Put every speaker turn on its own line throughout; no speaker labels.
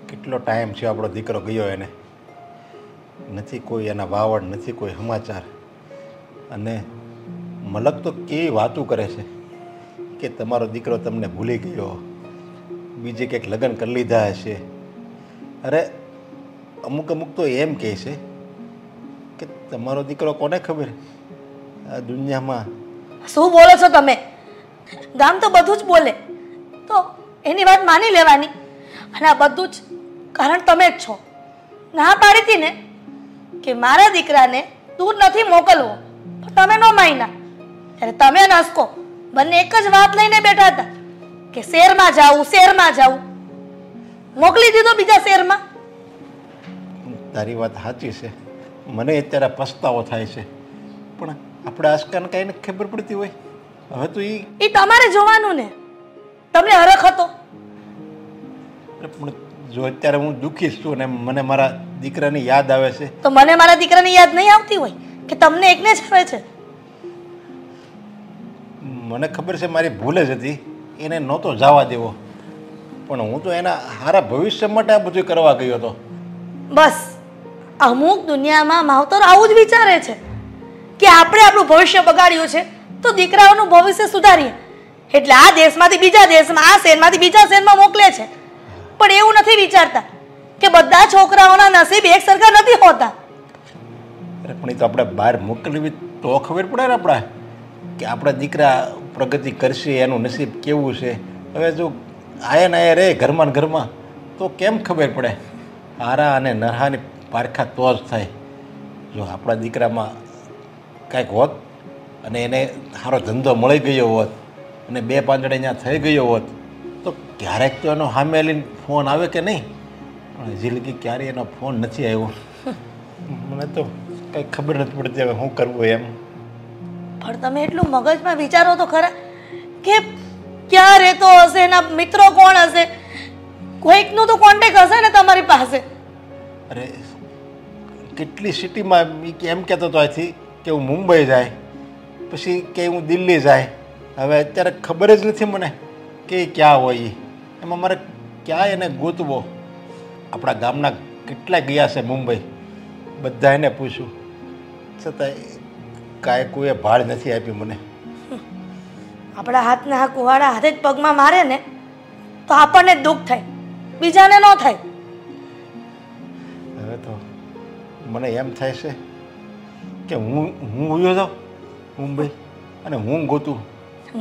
કેટલો ટાઈમ છે આપણો દીકરો ગયો, એને નથી કોઈ એના વાવડ, નથી કોઈ સમાચાર. અને મલક તો કેવી વાતું કરે છે કે તમારો દીકરો તમને ભૂલી ગયો, બીજે કંઈક લગ્ન કરી લીધા હશે. અરે અમુક અમુક તો એમ કહે છે કે તમારો દીકરો કોને ખબર આ દુનિયામાં.
શું બોલો છો તમે? ગામ તો બધું જ બોલે, તો એની વાત માની લેવાની. અને આ બધું જ કારણ તમે જ છો. ના પાડી હતી ને કે મારા દીકરાને દૂર નથી મોકલવો, પણ તમે ન માન્યા. ત્યારે તમે નસકો બંને એક જ વાત લઈને બેઠા હતા કે શહેરમાં જાવું, શહેરમાં જાવું. મોકલી દીધો બીજા શહેરમાં.
તારી વાત સાચી છે, મને અત્યારે પસ્તાવો થાય છે, પણ આપણે આજકાલ કાંઈ નથી ખબર પડતી હોય. હવે તો
એ તમારે જોવાનું ને, તમને હરખ હતો.
પણ જો અત્યારે હું દુઃખી છું ને મને મારા દીકરાની યાદ આવે છે,
તો મને મારા દીકરાની યાદ નહીં આવતી હોય કે તમને એકને જ આવે છે?
મને ખબર છે મારી ભૂલ જ હતી, એને નહોતો જવા દેવો, પણ હું તો એના સારા ભવિષ્ય માટે આ બધું કરવા ગયો હતો.
બસ અમુક દુનિયામાં માવતર આવું જ વિચારે છે કે આપણે આપણું ભવિષ્ય બગાડ્યું છે તો દીકરાઓનું ભવિષ્ય સુધારીએ, એટલે આ દેશમાંથી બીજા દેશમાં, આ શહેરમાંથી બીજા શહેરમાં મોકલે છે. પણ એવું નથી વિચારતા કે બધા છોકરાઓના નસીબ એક સરખા નથી હોતા.
પણ એ તો આપણે બહાર મોકલવી તો ખબર પડે ને આપણા કે આપણા દીકરા પ્રગતિ કરશે, એનું નસીબ કેવું છે. હવે જો આયા ને આયા રહે ઘરમાં ને ઘરમાં તો કેમ ખબર પડે? હારા અને નરહાની પારખા તો જ થાય. જો આપણા દીકરામાં કાંઈક હોત અને એને સારો ધંધો મળી ગયો હોત અને બે પાંદડે અહીંયા થઈ ગયો હોત તો ક્યારેક તો એનો સામે લઈને ફોન આવે કે નહીં, પણ હજી લગી ક્યારેય એનો ફોન નથી આવ્યો. મને તો કંઈ ખબર નથી પડતી હવે શું કરવું એમ.
પણ તમે એટલું મગજમાં વિચારો તો ખરા કે ક્યાં રહેતો હશે, એના મિત્રો કોણ હશે, કોઈકનું તો કોન્ટેક હશે ને તમારી પાસે.
અરે કેટલી સિટીમાં એમ કહેતો હતો અહીંથી કે હું મુંબઈ જાય, પછી કે હું દિલ્હી જાય. હવે અત્યારે ખબર જ નથી મને કે ક્યાં હોય. એમાં મારે ક્યાં એને ગોતવો? આપણા ગામના કેટલા ગયા છે મુંબઈ, બધા એને પૂછ્યું છતાંય કાંઈ કોઈએ ભાળ નથી આપી મને.
આપણા હાથના આ કુવાડા હાથે જ પગમાં મારે ને તો આપણને જ દુઃખ થાય, બીજાને ન થાય.
હવે તો મને એમ થાય છે કે હું ઉયો જાઉં મુંબઈ અને હું ગોતું.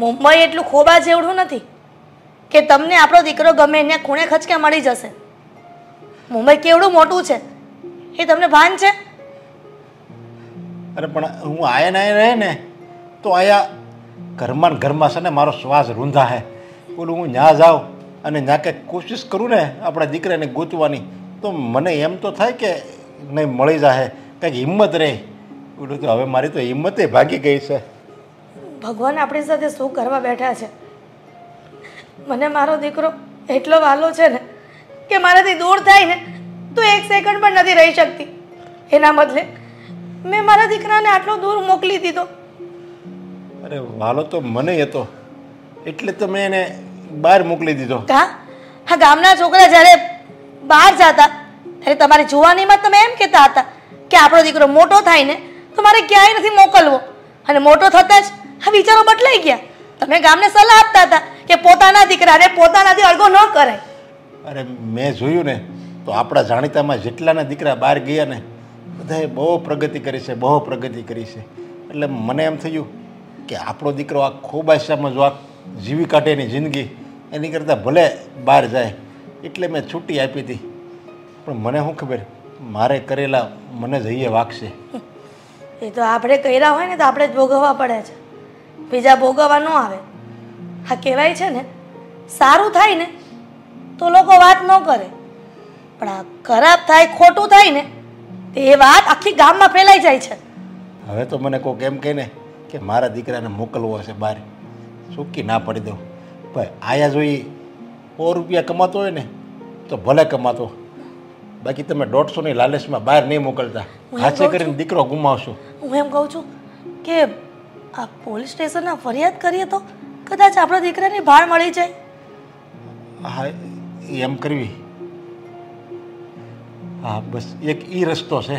મુંબઈ એટલું ખોબા જેવડું નથી કે તમને આપણો દીકરો ગમે એને ખૂણે ખચકે મળી જશે. મુંબઈ કેવડું મોટું છે એ તમને ભાન છે?
અરે પણ હું આયા ને આયા રહે ને તો આયા ઘરમાં ને ઘરમાં છે ને મારો શ્વાસ રૂંધા હે. બોલું હું ત્યાં જાઉં અને ત્યાં કંઈક કોશિશ કરું ને આપણા દીકરાને ગોતવાની તો મને એમ તો થાય કે નહીં મળી જાય, કંઈક હિંમત રહે. બોલું તો હવે મારી તો હિંમતે ભાગી ગઈ છે.
ભગવાન આપણી સાથે શું કરવા બેઠા છે? મને મારો દીકરો એટલો વાલો છે ને કે મારાથી દૂર થાય ને તો એક સેકન્ડ પણ નથી રહી શકતી. એના બદલે મેં મારા દીકરાને આટલો દૂર મોકલી દીધો.
અરે વાલો તો મને હતો એટલે તો મેં એને બહાર મોકલી દીધો.
હા, ગામના છોકરા જ્યારે બહાર જતા ત્યારે તમારી જુવાનીમાં તમે એમ કહેતા હતા કે આપણો દીકરો મોટો થાય ને તો મારે ક્યાંય નથી મોકલવો, અને મોટો થતાં જ આ વિચારો બદલાઈ ગયા. તમે ગામને સલાહ આપતા હતા કે પોતાના દીકરાને પોતાનાથી અળગો ન કરાય.
અરે મેં જોયું ને તો આપણા જાણીતામાં જેટલાના દીકરા બહાર ગયા ને બધાએ બહુ પ્રગતિ કરી છે, બહુ પ્રગતિ કરી છે. એટલે મને એમ થયું કે આપણો દીકરો આ ખોબાશામાં જો આ જીવી કાઢે એની જિંદગી એની કરતાં ભલે બહાર જાય, એટલે મેં છૂટી આપી હતી. પણ મને શું ખબર મારે કરેલા મને જઈએ વાગશે.
એ તો આપણે કર્યા હોય ને તો આપણે જ ભોગવવા પડે છે, બીજા ભોગવવા ન આવે. હા કહેવાય છે ને સારું થાય ને તો લોકો વાત ન કરે, પણ આ ખરાબ થાય, ખોટું થાય ને એ વાત આખી ગામમાં ફેલાઈ જાય છે.
હવે તો મને કોઈક એમ કહે ને કે મારા દીકરાને મોકલવો હશે બહાર, સૂકી ના પડી દઉં. ભાઈ આયા જો એ 100 રૂપિયા કમાતો હોય ને તો ભલે કમાતો, બાકી તમે 150ની લાલચમાં બહાર નહીં મોકલતા. હાથે કરીને દીકરો ગુમાવશો.
હું એમ કહું છું કે આ પોલીસ સ્ટેશનમાં ફરિયાદ કરીએ તો કદાચ આપણા દીકરાને ભાળ મળી જાય.
હા એમ કરવી હા બસ એક એ રસ્તો છે